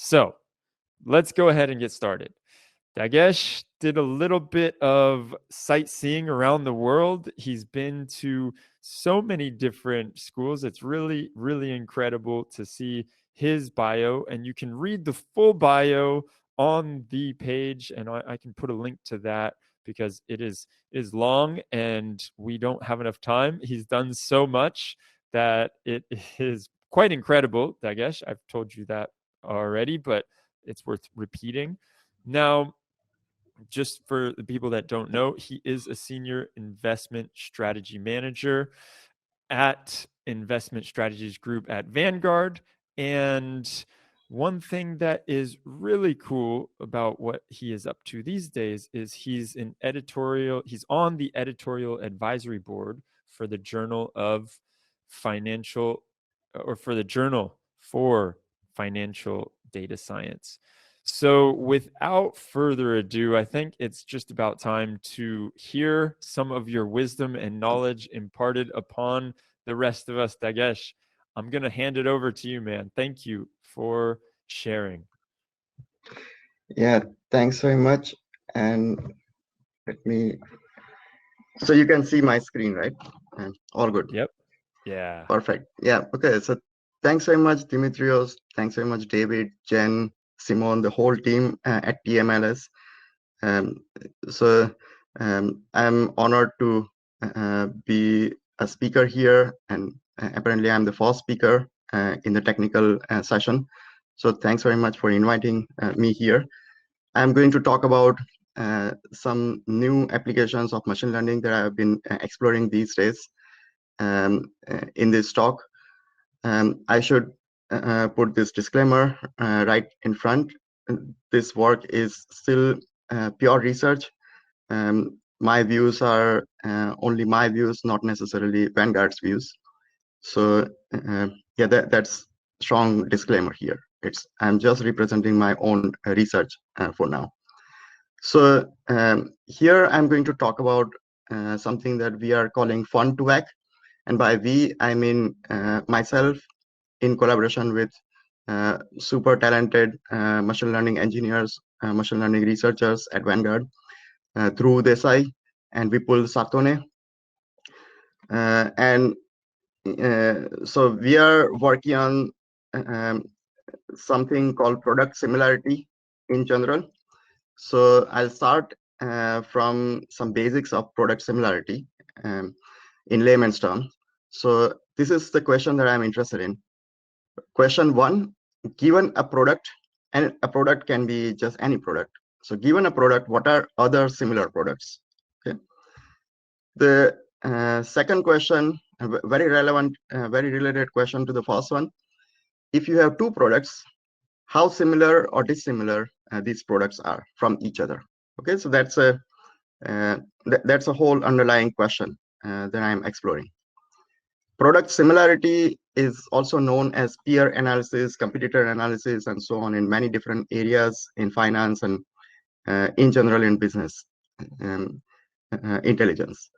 So let's go ahead and get started. Dhagash did a little bit of sightseeing around the world. He's been to so many different schools. It's really, really incredible to see his bio, and you can read the full bio on the page, and I can put a link to that because it is long and we don't have enough time. He's done so much that it is quite incredible, Dhagash. I've told you that already, but it's worth repeating. Now, just for the people that don't know, he is a senior investment strategy manager at Investment Strategies Group at Vanguard. And one thing that is really cool about what he is up to these days is he's on the editorial advisory board for the Journal of Financial, or for the Journal for Financial Data Science. So without further ado, I think it's just about time to hear some of your wisdom and knowledge imparted upon the rest of us. Dhagash, I'm going to hand it over to you, man. Thank you for sharing. Yeah, thanks very much. And so you can see my screen, right? All good. Yep. Yeah. Perfect. Yeah. Okay. So thanks very much, Dimitrios. Thanks very much, David, Jen, Simon, the whole team at TMLS. I'm honored to be a speaker here, and apparently I'm the first speaker in the technical session. So thanks very much for inviting me here. I'm going to talk about some new applications of machine learning that I've been exploring these days in this talk. I should put this disclaimer right in front. This work is still pure research. My views are only my views, not necessarily Vanguard's views. So yeah, that's strong disclaimer here. I'm just representing my own research for now. So here I'm going to talk about something that we are calling Fund2Vec, and by we I mean myself in collaboration with super talented machine learning engineers, machine learning researchers at Vanguard, Dhruv Desai and Vipul Satone. So we are working on something called product similarity in general. So I'll start from some basics of product similarity in layman's terms. So this is the question that I'm interested in. Question one, given a product, and a product can be just any product. So given a product, what are other similar products? Okay. The second question, a very relevant, very related question to the first one. If you have two products, how similar or dissimilar these products are from each other? Okay, so that's a whole underlying question that I'm exploring. Product similarity is also known as peer analysis, competitor analysis, and so on in many different areas in finance and in general in business intelligence.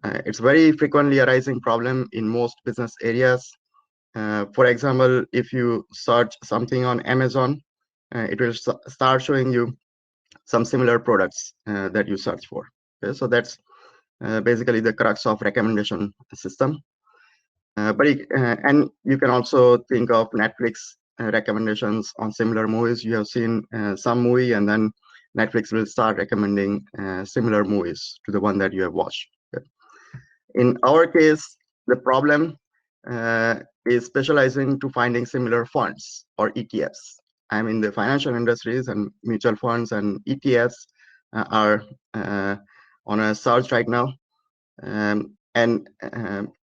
It's very frequently arising problem in most business areas. For example, if you search something on Amazon, it will start showing you some similar products that you search for. Okay? So that's basically the crux of recommendation system. And you can also think of Netflix recommendations on similar movies. You have seen some movie, and then Netflix will start recommending similar movies to the one that you have watched. Okay? In our case, the problem is specializing to finding similar funds or ETFs. I'm in the financial industries, and mutual funds and ETFs are on a surge right now.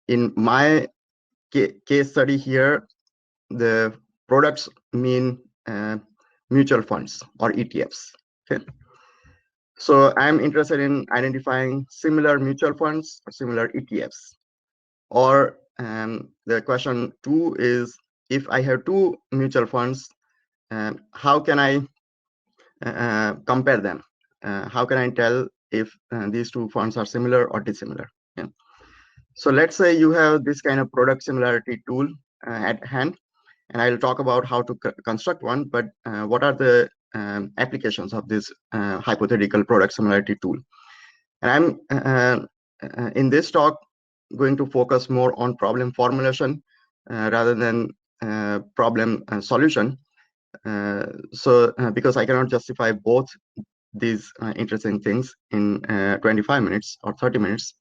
In my case study here, the products mean mutual funds or ETFs. Okay. So I'm interested in identifying similar mutual funds or similar ETFs. Or the question two is, if I have two mutual funds, how can I compare them? How can I tell if these two funds are similar or dissimilar? Yeah. So let's say you have this kind of product similarity tool at hand, and I'll talk about how to construct one, but what are the applications of this hypothetical product similarity tool. And I'm in this talk going to focus more on problem formulation rather than problem solution. Because I cannot justify both these interesting things in 25 minutes or 30 minutes.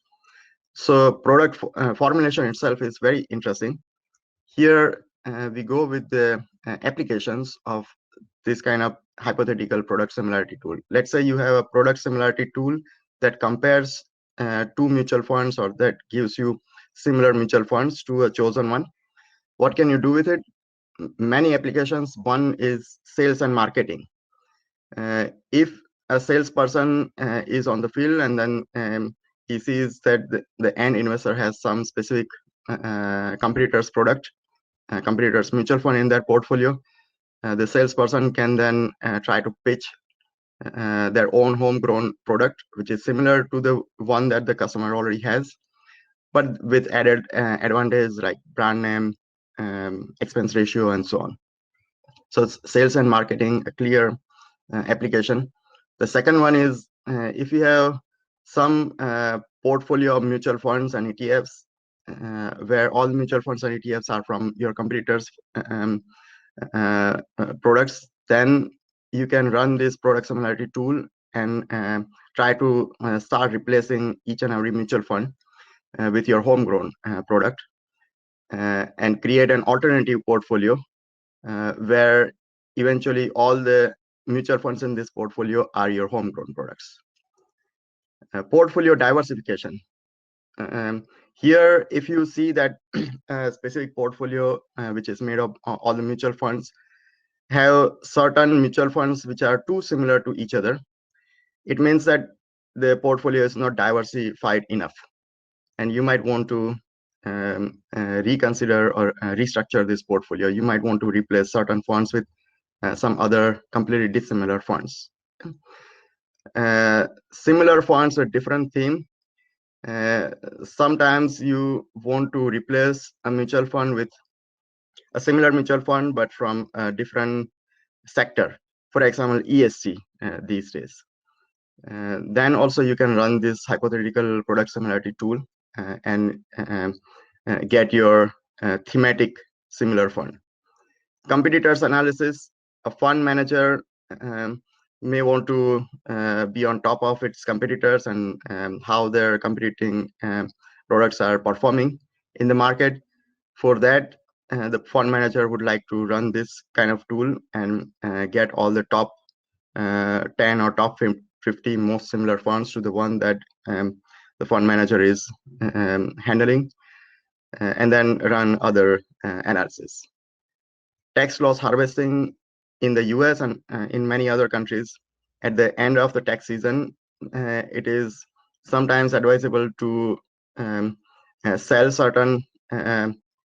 So product formulation itself is very interesting. Here we go with the applications of this kind of hypothetical product similarity tool. Let's say you have a product similarity tool that compares two mutual funds, or that gives you similar mutual funds to a chosen one. What can you do with it? Many applications. One is sales and marketing. If a salesperson is on the field and then he sees that the end investor has some specific competitor's product, competitor's mutual fund in their portfolio, the salesperson can then try to pitch their own homegrown product, which is similar to the one that the customer already has, but with added advantage like brand name, expense ratio, and so on. So it's sales and marketing, a clear application. The second one is if you have some portfolio of mutual funds and ETFs, where all mutual funds and ETFs are from your competitors' products, then you can run this product similarity tool and try to start replacing each and every mutual fund with your homegrown product and create an alternative portfolio where eventually all the mutual funds in this portfolio are your homegrown products. Portfolio diversification. Here, if you see that a specific portfolio which is made of all the mutual funds have certain mutual funds which are too similar to each other, it means that the portfolio is not diversified enough, and you might want to reconsider or restructure this portfolio. You might want to replace certain funds with some other completely dissimilar funds. Similar funds with different theme. Sometimes you want to replace a mutual fund with a similar mutual fund, but from a different sector. For example, ESG these days. Then also you can run this hypothetical product similarity tool and get your thematic similar fund. Competitors analysis. A fund manager may want to be on top of its competitors and how their competing products are performing in the market. For that, the fund manager would like to run this kind of tool and get all the top 10 or top 50 most similar funds to the one that the fund manager is handling, and then run other analysis. Tax loss harvesting in the US and in many other countries, at the end of the tax season, it is sometimes advisable to sell certain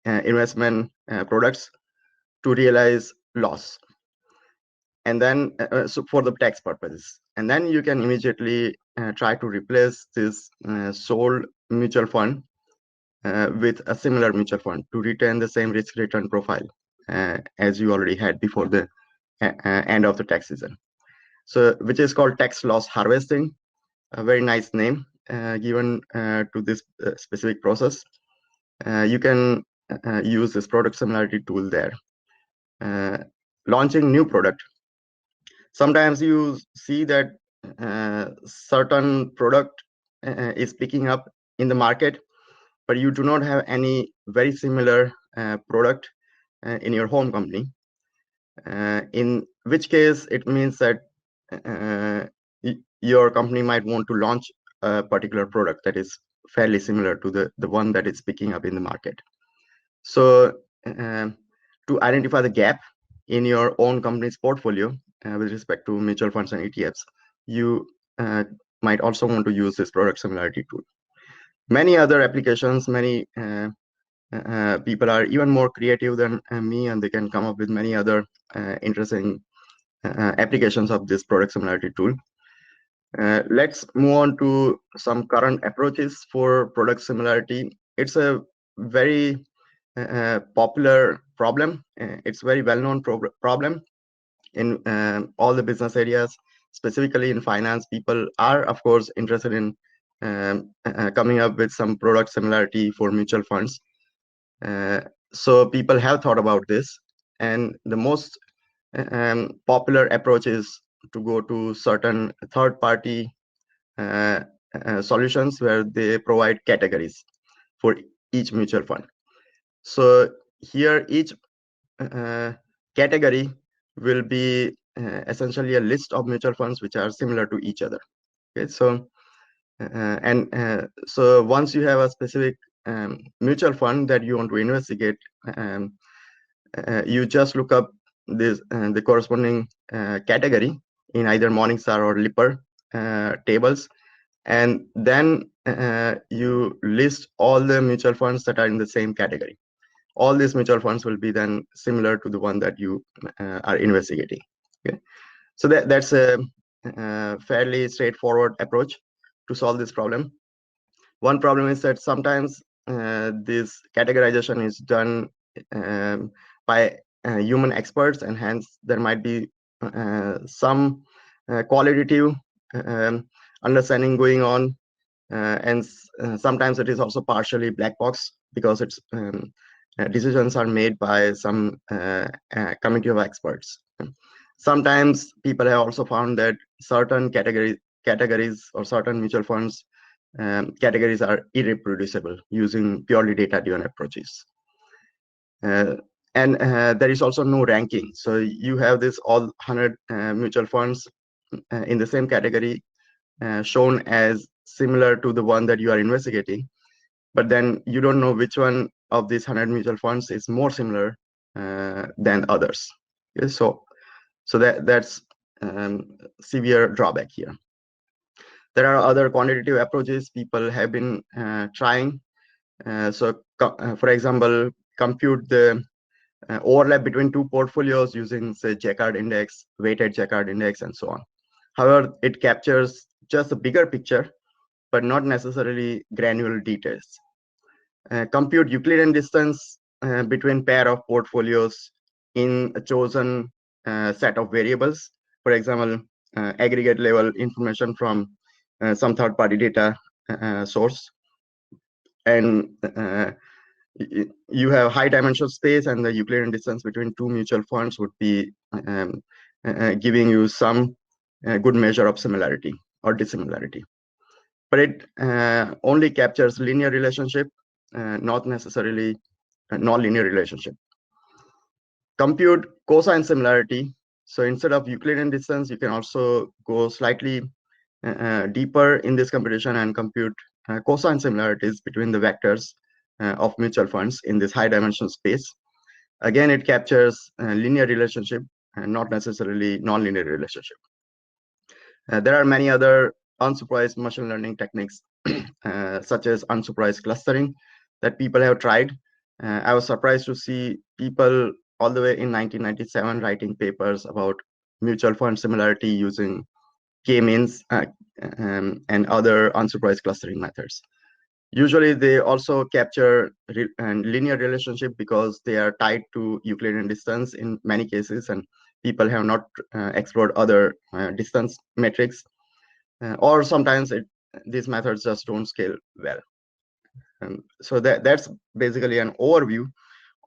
investment products to realize loss, and then so for the tax purposes, and then you can immediately try to replace this sold mutual fund with a similar mutual fund to retain the same risk return profile as you already had before the end of the tax season. So which is called tax loss harvesting, a very nice name given to this specific process. You can use this product similarity tool there. Launching new product. Sometimes you see that certain product is picking up in the market, but you do not have any very similar product in your home company. In which case, it means that your company might want to launch a particular product that is fairly similar to the one that is picking up in the market. So to identify the gap in your own company's portfolio with respect to mutual funds and ETFs, you might also want to use this product similarity tool. Many other applications, many people are even more creative than me, and they can come up with many other interesting applications of this product similarity tool. Let's move on to some current approaches for product similarity. It's a very popular problem. It's very well-known problem in all the business areas, specifically in finance. People are, of course, interested in coming up with some product similarity for mutual funds. So people have thought about this, and the most popular approach is to go to certain third-party solutions where they provide categories for each mutual fund. So here each category will be essentially a list of mutual funds which are similar to each other. Okay, so so once you have a specific mutual fund that you want to investigate, you just look up this the corresponding category in either Morningstar or Lipper tables, and then you list all the mutual funds that are in the same category. All these mutual funds will be then similar to the one that you are investigating. Okay, so that's a fairly straightforward approach to solve this problem. One problem is that sometimes this categorization is done by human experts, and hence there might be some qualitative understanding going on, and sometimes it is also partially black box because it's decisions are made by some committee of experts. Sometimes people have also found that certain categories or certain mutual funds categories are irreproducible using purely data-driven approaches. And there is also no ranking. So you have this all 100 mutual funds in the same category shown as similar to the one that you are investigating, but then you don't know which one of these 100 mutual funds is more similar than others. Okay, so that's severe drawback here. There are other quantitative approaches people have been trying. For example, compute the overlap between two portfolios using, say, Jacquard index, weighted Jacquard index, and so on. However, it captures just a bigger picture, but not necessarily granular details. Compute Euclidean distance between pair of portfolios in a chosen set of variables. For example, aggregate level information from some third-party data source. And you have high dimensional space, and the Euclidean distance between two mutual funds would be giving you some good measure of similarity or dissimilarity. But it only captures linear relationship, not necessarily a non-linear relationship. Compute cosine similarity. So instead of Euclidean distance, you can also go slightly deeper in this computation and compute cosine similarities between the vectors of mutual funds in this high dimensional space. Again, it captures linear relationship and not necessarily non-linear relationship. There are many other unsupervised machine learning techniques, such as unsupervised clustering, that people have tried. I was surprised to see people all the way in 1997 writing papers about mutual fund similarity using k-means and other unsupervised clustering methods. Usually, they also capture linear relationship because they are tied to Euclidean distance in many cases, and people have not explored other distance metrics, or sometimes these methods just don't scale well. So that's basically an overview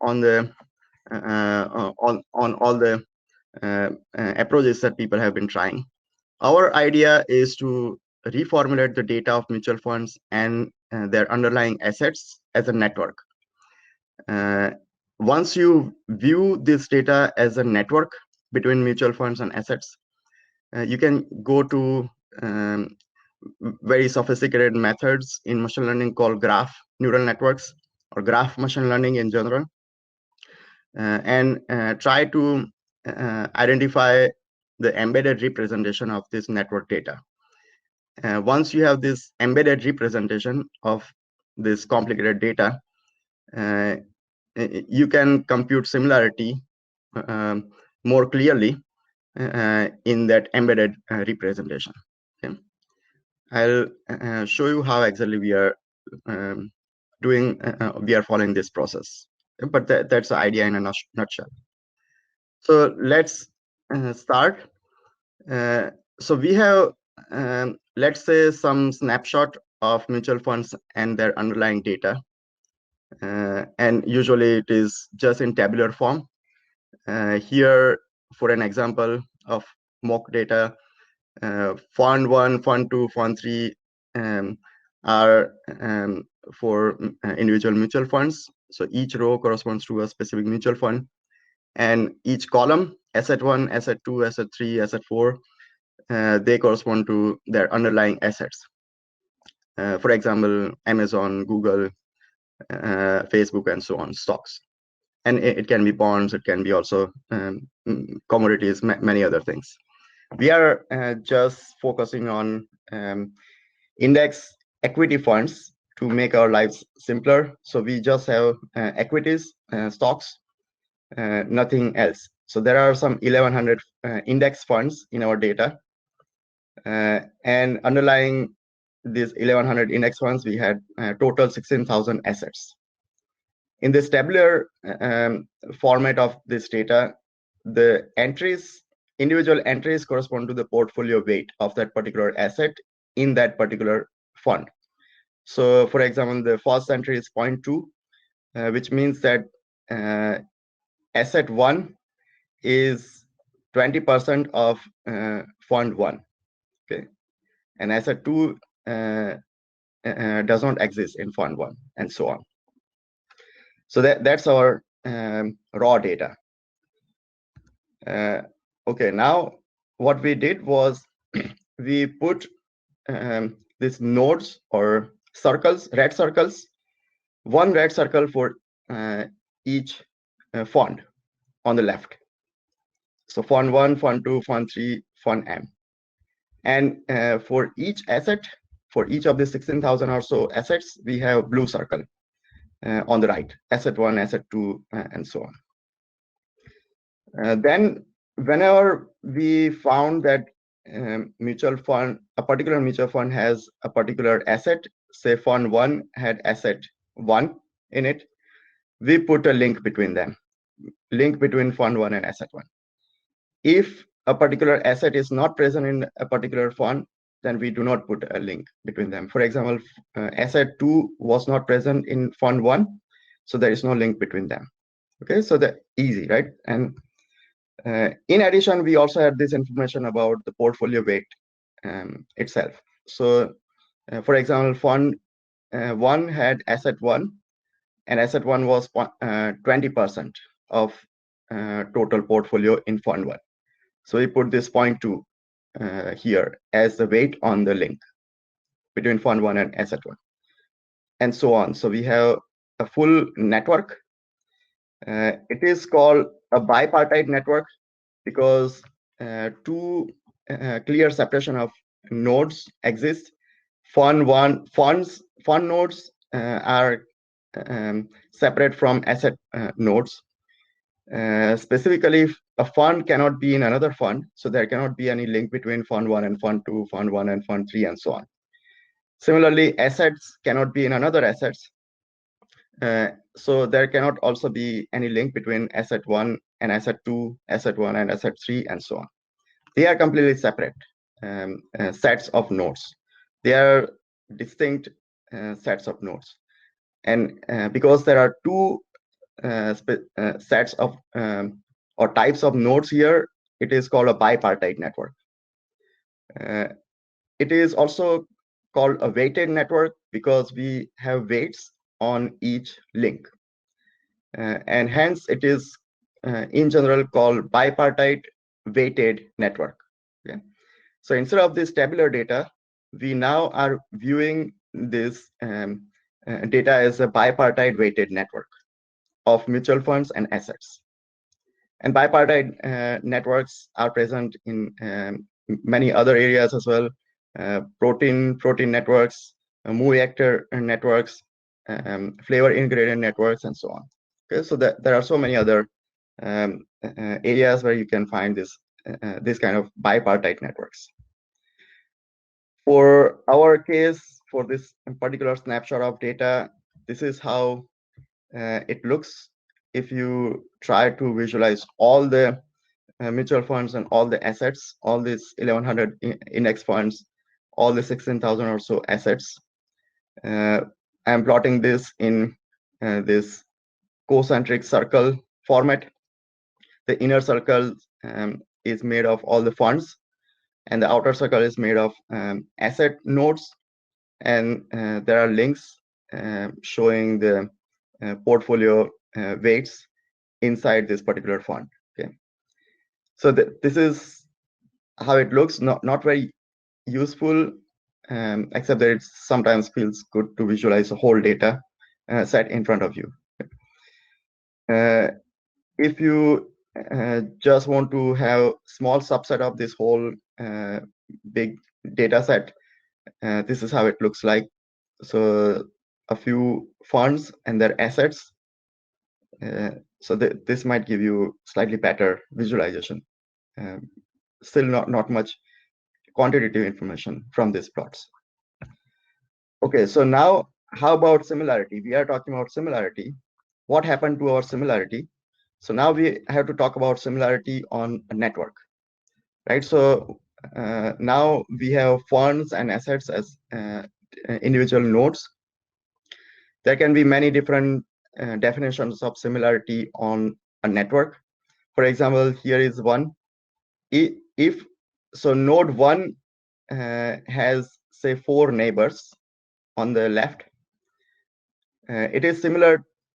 on the on all the approaches that people have been trying. Our idea is to reformulate the data of mutual funds and their underlying assets as a network. Once you view this data as a network between mutual funds and assets, you can go to very sophisticated methods in machine learning called graph neural networks or graph machine learning in general, and try to identify the embedded representation of this network data. Once you have this embedded representation of this complicated data, you can compute similarity more clearly in that embedded representation. Okay. I'll show you how exactly we are doing. We are following this process. but that's the idea in a nutshell. So let's start. So we have, let's say, some snapshot of mutual funds and their underlying data. And usually it is just in tabular form. Here, for an example of mock data, Fund 1, Fund 2, Fund 3 are for individual mutual funds. So each row corresponds to a specific mutual fund. And each column, asset 1, asset 2, asset 3, asset 4, they correspond to their underlying assets. For example, Amazon, Google, Facebook, and so on, stocks. And it can be bonds, it can be also commodities, many other things. We are just focusing on index equity funds to make our lives simpler. So we just have equities, stocks, nothing else. So there are some 1100 index funds in our data. And underlying these 1100 index funds, we had total 16,000 assets. In this tabular format of this data, the entries, individual entries correspond to the portfolio weight of that particular asset in that particular fund. So for example, the first entry is 0.2, which means that asset 1 is 20% of fund 1, okay? And asset 2 does not exist in fund 1, and so on. So that's our raw data. Okay, now what we did was we put these nodes or circles, red circles, one red circle for each fund on the left. So fund 1, fund 2, fund 3, fund M. And for each asset, for each of the 16,000 or so assets, we have blue circle on the right, asset 1, asset 2, and so on. Then whenever we found that mutual fund, a particular mutual fund has a particular asset, say fund 1 had asset 1 in it, we put a link between them, link between fund 1 and asset 1. If a particular asset is not present in a particular fund, then we do not put a link between them. For example, asset 2 was not present in fund 1, so there is no link between them. Okay, so that's easy, right? And in addition, we also had this information about the portfolio weight itself. So for example, fund 1 had asset 1, and asset 1 was 20% of total portfolio in fund 1. So we put this 0.2 here as the weight on the link between fund 1 and asset 1, and so on. So we have a full network. It is called a bipartite network because two clear separation of nodes exist. Fund nodes are separate from asset nodes. Specifically, a fund cannot be in another fund, so there cannot be any link between fund 1 and fund 2, fund 1 and fund 3, and so on. Similarly, assets cannot be in another assets, so there cannot also be any link between asset 1 and asset 2, asset 1 and asset 3, and so on. They are completely separate sets of nodes. They are distinct sets of nodes. And because there are two sets of or types of nodes here, it is called a bipartite network. It is also called a weighted network because we have weights on each link. And hence it is in general called bipartite weighted network. Okay? So instead of this tabular data, we now are viewing this data as a bipartite weighted network of mutual funds and assets. And bipartite networks are present in many other areas as well, protein networks, movie actor networks, flavor ingredient networks, and so on. Okay, so there are so many other areas where you can find this kind of bipartite networks. For our case, for this particular snapshot of data, this is how it looks if you try to visualize all the mutual funds and all the assets, all these 1100 index funds, all the 16,000 or so assets, I'm plotting this in this concentric circle format. The inner circle is made of all the funds, and the outer circle is made of asset nodes, and there are links showing the portfolio weights inside this particular fund. Okay, so this is how it looks. Not very useful, except that it sometimes feels good to visualize the whole data set in front of you. If you just want to have small subset of this whole big data set, this is how it looks like. So a few funds and their assets. So this might give you slightly better visualization. Still not much quantitative information from these plots. Okay, so now how about similarity? We are talking about similarity. What happened to our similarity? So now we have to talk about similarity on a network, right? So now we have funds and assets as individual nodes. There can be many different definitions of similarity on a network. For example, here is one. If so, node 1 has, say, 4 neighbors on the left. It is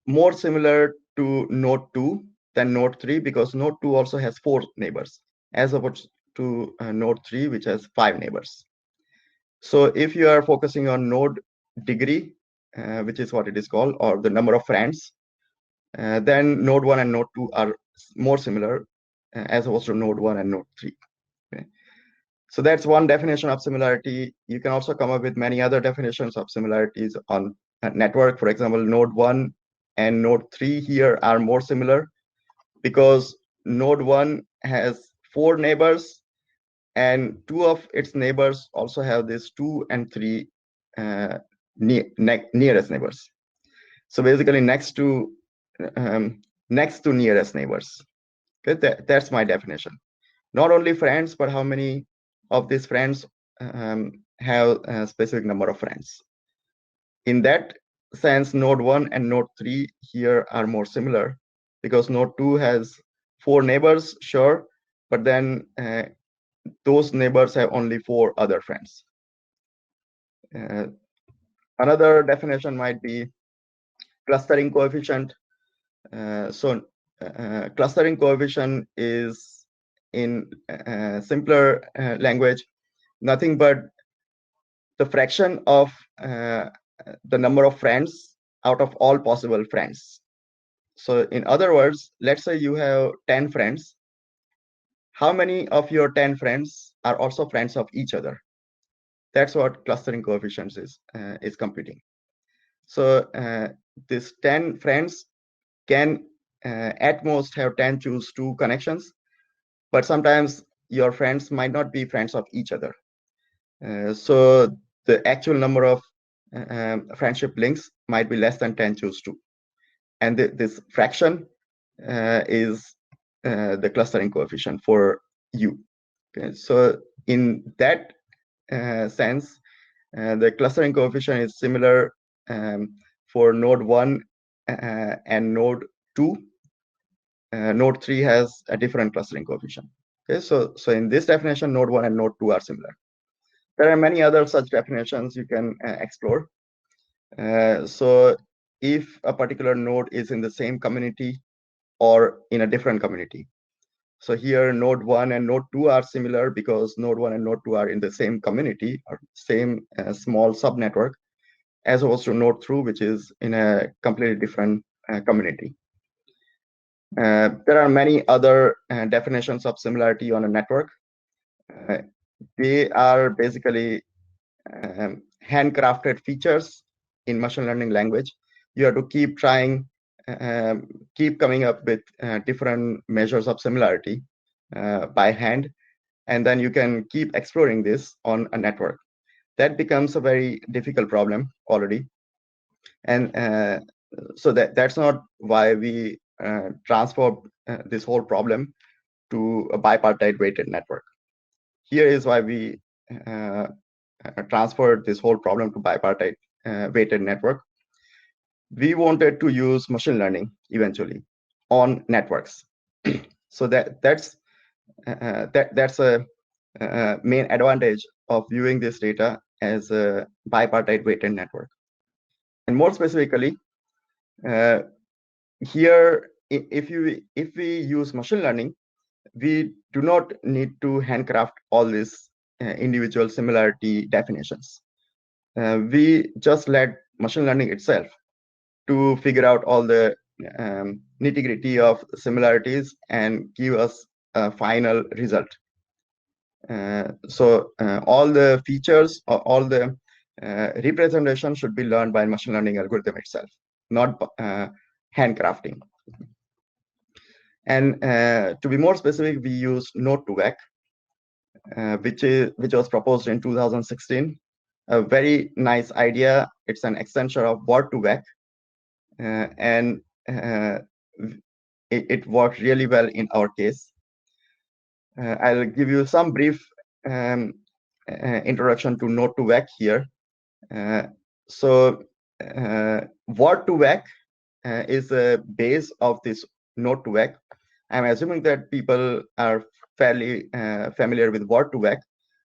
more similar to node 2 than node 3, because node 2 also has 4 neighbors, as opposed to node 3, which has 5 neighbors. So if you are focusing on node degree, which is what it is called, or the number of friends, then node 1 and node 2 are more similar as opposed to node 1 and node 3. Okay. So that's one definition of similarity. You can also come up with many other definitions of similarities on a network. For example, node 1 and node 3 here are more similar because node 1 has 4 neighbors, and 2 of its neighbors also have this 2 and 3 nearest neighbors. So basically next to nearest neighbors. Okay, that's my definition. Not only friends, but how many of these friends have a specific number of friends. In that sense, node 1 and node 3 here are more similar, because node 2 has 4 neighbors, sure, but then those neighbors have only 4 other friends. Another definition might be clustering coefficient. Clustering coefficient is, in simpler language, nothing but the fraction of the number of friends out of all possible friends. So in other words, let's say you have 10 friends. How many of your 10 friends are also friends of each other? That's what clustering coefficients is computing. So this 10 friends can at most have 10 choose 2 connections, but sometimes your friends might not be friends of each other. So the actual number of friendship links might be less than 10 choose 2. And this fraction is the clustering coefficient for U. Okay, so in that sense, the clustering coefficient is similar for node 1 and node 2. Node 3 has a different clustering coefficient. Okay, so in this definition, node 1 and node 2 are similar. There are many other such definitions you can explore. So if a particular node is in the same community or in a different community. So here node 1 and node 2 are similar because node 1 and node 2 are in the same community or same small subnetwork, as opposed to node 3, which is in a completely different community. There are many other definitions of similarity on a network. They are basically handcrafted features in machine learning language. You have to keep trying, keep coming up with different measures of similarity by hand, and then you can keep exploring this on a network. That becomes a very difficult problem already. And so that's not why we transfer this whole problem to a bipartite weighted network. Here is why we transferred this whole problem to bipartite weighted network. We wanted to use machine learning eventually on networks. So that's a main advantage of viewing this data as a bipartite weighted network. And more specifically, here, if we use machine learning, we do not need to handcraft all these individual similarity definitions. We just let machine learning itself to figure out all the nitty-gritty of similarities and give us a final result. So all the features, all the representation should be learned by machine learning algorithm itself, not handcrafting. And to be more specific, we use Node2Vec, which was proposed in 2016. A very nice idea. It's an extension of Word2Vec, and it worked really well in our case. I'll give you some brief introduction to Node2Vec here. So Word2Vec is a base of this Node2Vec. I'm assuming that people are fairly familiar with Word2Vec.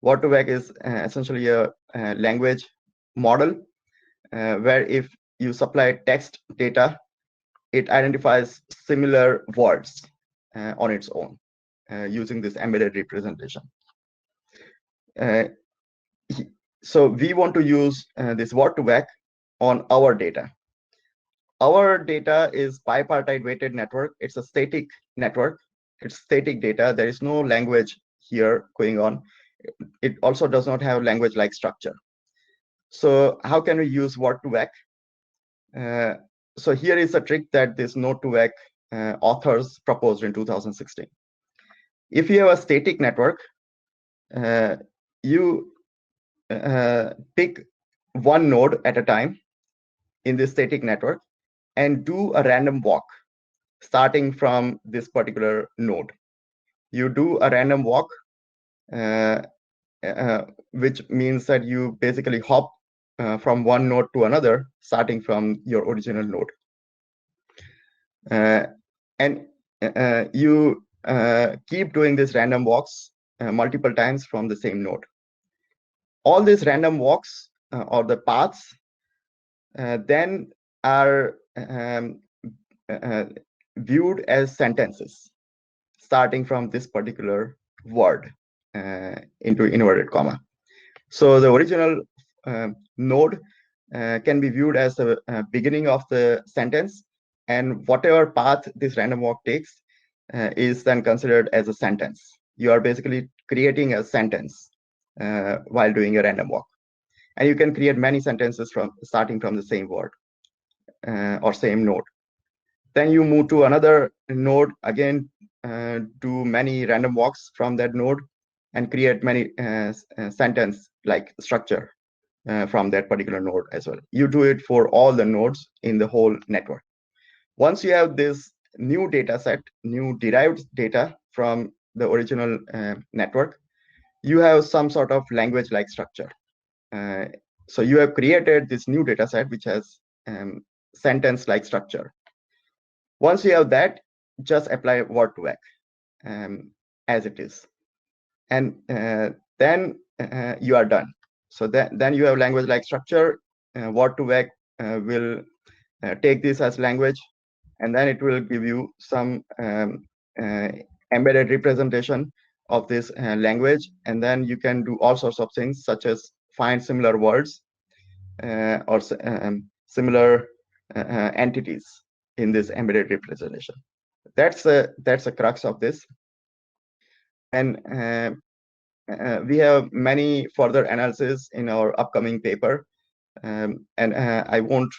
Word2Vec is essentially a language model where if you supply text data, it identifies similar words on its own using this embedded representation. So we want to use this Word2Vec on our data. Our data is bipartite weighted network. It's a static network. It's static data. There is no language here going on. It also does not have language-like structure. So how can we use Word2Vec? So here is a trick that this Node2Vec authors proposed in 2016. If you have a static network, you pick one node at a time in this static network and do a random walk starting from this particular node. You do a random walk, which means that you basically hop from one node to another, starting from your original node. And you keep doing these random walks multiple times from the same node. All these random walks or the paths then are viewed as sentences, starting from this particular word into inverted comma. So the original node can be viewed as the beginning of the sentence, and whatever path this random walk takes is then considered as a sentence. You are basically creating a sentence while doing a random walk. And you can create many sentences from starting from the same word or same node. Then you move to another node, again, do many random walks from that node and create many sentence-like structure from that particular node as well. You do it for all the nodes in the whole network. Once you have this new data set, new derived data from the original network, you have some sort of language-like structure. So you have created this new data set which has sentence-like structure. Once you have that, just apply Word2Vec as it is. And then you are done. So then you have language-like structure. Word2Vec will take this as language, and then it will give you some embedded representation of this language. And then you can do all sorts of things, such as find similar words or similar entities in this embedded representation. That's a crux of this. And we have many further analysis in our upcoming paper, and I won't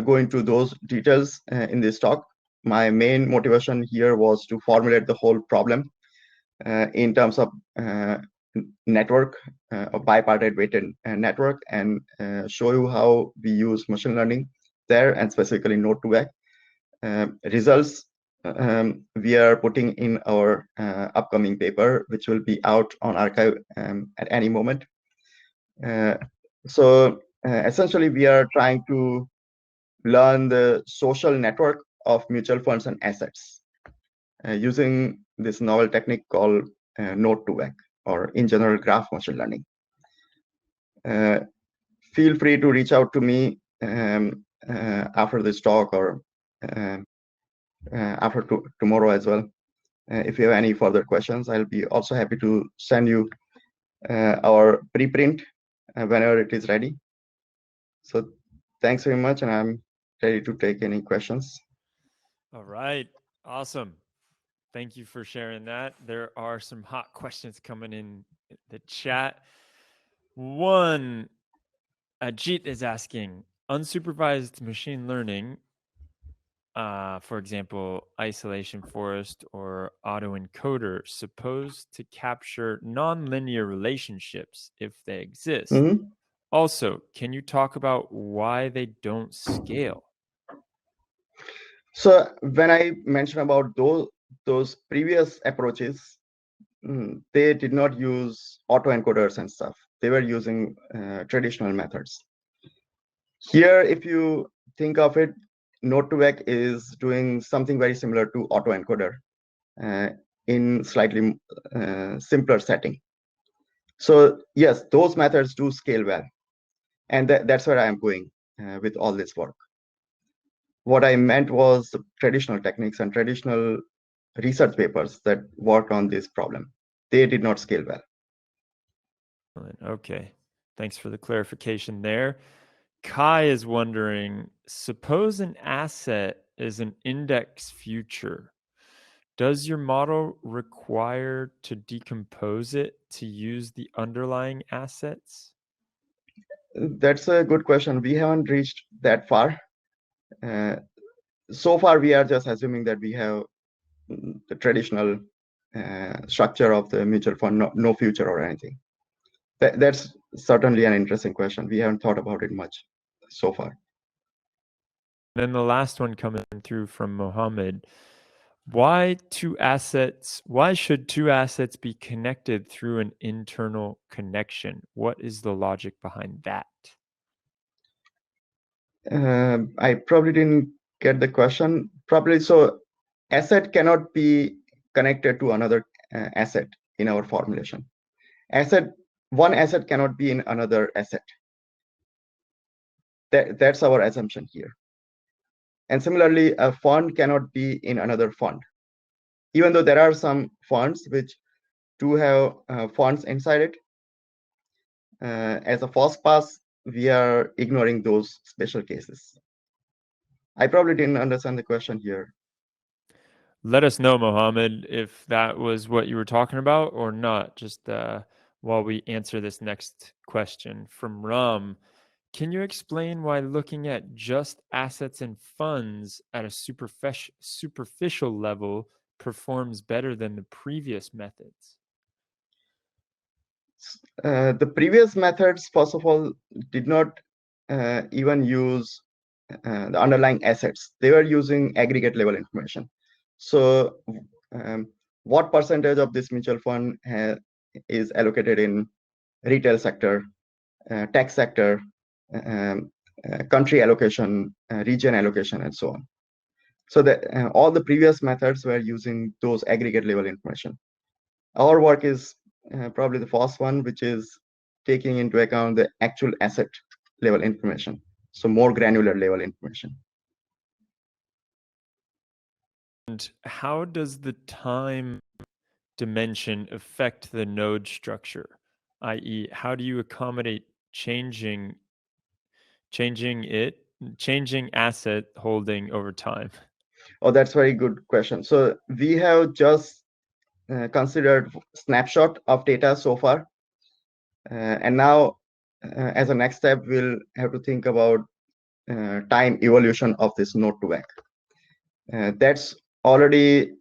go into those details in this talk. My main motivation here was to formulate the whole problem in terms of network, a bipartite weighted network, and show you how we use machine learning there, and specifically Node2Vec. results we are putting in our upcoming paper, which will be out on arXiv at any moment. Essentially, we are trying to learn the social network of mutual funds and assets using this novel technique called Node2Vec, or in general graph machine learning. Feel free to reach out to me after this talk or after tomorrow as well. If you have any further questions, I'll be also happy to send you our preprint whenever it is ready. So thanks very much, and I'm ready to take any questions. All right, awesome. Thank you for sharing that. There are some hot questions coming in the chat. One, Ajit is asking, unsupervised machine learning, for example, isolation forest or autoencoder, supposed to capture nonlinear relationships if they exist. Mm-hmm. Also, can you talk about why they don't scale? So when I mentioned about those previous approaches, they did not use autoencoders and stuff. They were using traditional methods. Here, if you think of it, Node2Vec is doing something very similar to autoencoder in slightly simpler setting. So yes, those methods do scale well. And that's where I'm going with all this work. What I meant was the traditional techniques and traditional research papers that worked on this problem. They did not scale well. Okay, thanks for the clarification there. Kai is wondering, suppose an asset is an index future. Does your model require to decompose it to use the underlying assets? That's a good question. We haven't reached that far. So far, we are just assuming that we have the traditional structure of the mutual fund, no future or anything. That's certainly an interesting question. We haven't thought about it much so far. Then the last one coming through from Mohammed. Why should two assets be connected through an internal connection? What is the logic behind that? I probably didn't get the question. Probably so asset cannot be connected to another asset in our formulation. One asset cannot be in another asset. That's our assumption here. And similarly, a fund cannot be in another fund. Even though there are some funds which do have funds inside it, as a first pass, we are ignoring those special cases. I probably didn't understand the question here. Let us know, Mohammed, if that was what you were talking about or not, just while we answer this next question from Ram. Can you explain why looking at just assets and funds at a superficial level performs better than the previous methods? The previous methods, first of all, did not even use the underlying assets. They were using aggregate level information. So what percentage of this mutual fund is allocated in retail sector, tech sector, country allocation, region allocation, and so on. So that all the previous methods were using those aggregate level information. Our work is probably the first one, which is taking into account the actual asset level information, so more granular level information. And how does the time dimension affect the node structure? I.e., how do you accommodate changing asset holding over time? Oh, that's a very good question. So we have just considered snapshot of data so far. And now, as a next step, we'll have to think about time evolution of this Node2Vec. That's already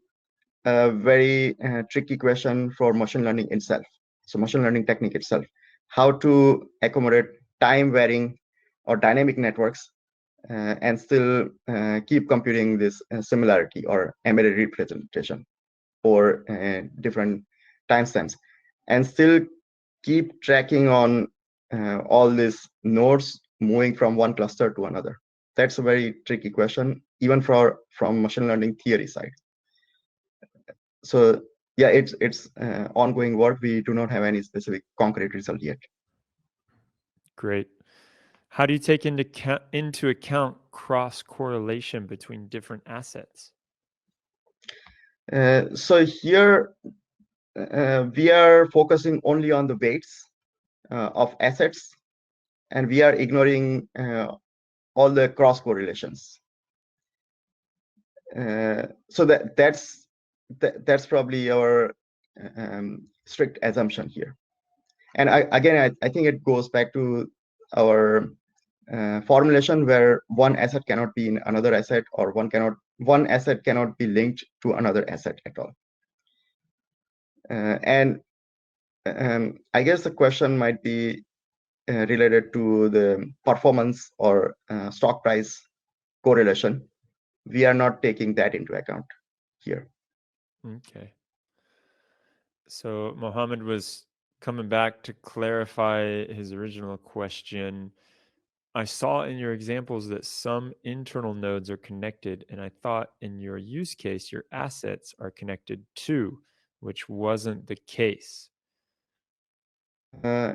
a very tricky question for machine learning itself. So machine learning technique itself, how to accommodate time varying or dynamic networks and still keep computing this similarity or embedded representation for different timestamps, and still keep tracking on all these nodes moving from one cluster to another? That's a very tricky question, even from machine learning theory side. So yeah, it's ongoing work. We do not have any specific concrete result yet. Great. How do you take into account cross correlation between different assets? So here we are focusing only on the weights of assets, and we are ignoring all the cross correlations. So that's probably our strict assumption here. And again, I think it goes back to our formulation where one asset cannot be in another asset, or one asset cannot be linked to another asset at all. And I guess the question might be related to the performance or stock price correlation. We are not taking that into account here. Okay. So Mohammed was coming back to clarify his original question. I saw in your examples that some internal nodes are connected, and I thought in your use case, your assets are connected too, which wasn't the case. No,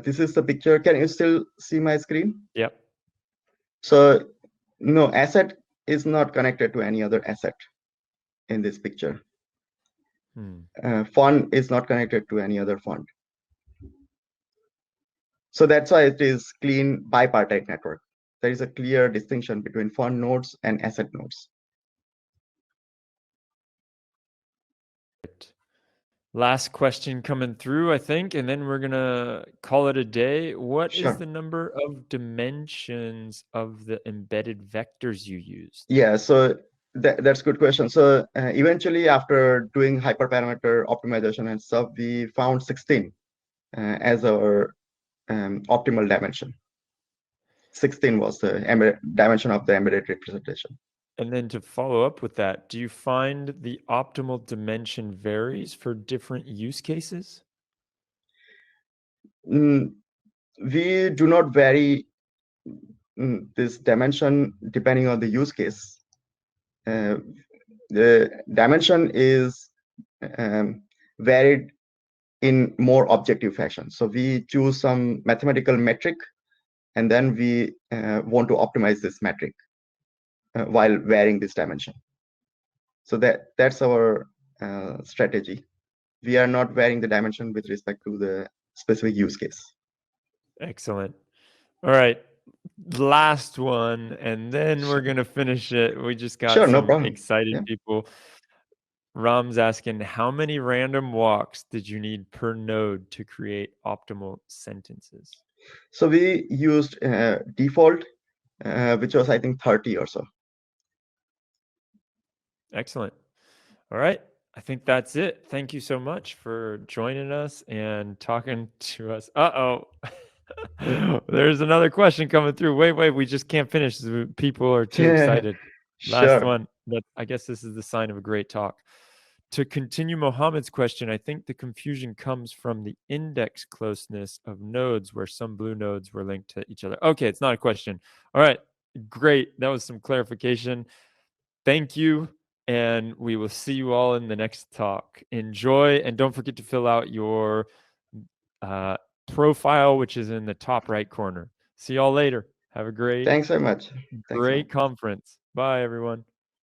this is the picture. Can you still see my screen? Yep. So no, asset is not connected to any other asset in this picture. Fund is not connected to any other fund. So that's why it is clean bipartite network. There is a clear distinction between fund nodes and asset nodes. Last question coming through, I think, and then we're gonna call it a day. What Sure. is the number of dimensions of the embedded vectors you used? Yeah, so that's a good question. So eventually, after doing hyperparameter optimization and stuff, we found 16 as our optimal dimension. 16 was the dimension of the embedded representation. And then to follow up with that, do you find the optimal dimension varies for different use cases? We do not vary this dimension depending on the use case. The dimension is varied in more objective fashion. So we choose some mathematical metric, and then we want to optimize this metric while varying this dimension. So that's our strategy. We are not varying the dimension with respect to the specific use case. Excellent. All right. Last one, and then we're going to finish it. We just got some excited people. Ram's asking, how many random walks did you need per node to create optimal sentences? So we used default, which was, I think, 30 or so. Excellent. All right. I think that's it. Thank you so much for joining us and talking to us. Uh-oh. There's another question coming through. Wait, we just can't finish. People are too excited. Last one. I guess this is the sign of a great talk. To continue Mohammed's question, I think the confusion comes from the index closeness of nodes where some blue nodes were linked to each other. Okay, it's not a question. All right, great. That was some clarification. Thank you, and we will see you all in the next talk. Enjoy, and don't forget to fill out your profile, which is in the top right corner. See y'all later. Have a great, Thanks very much. Great conference. Bye, everyone.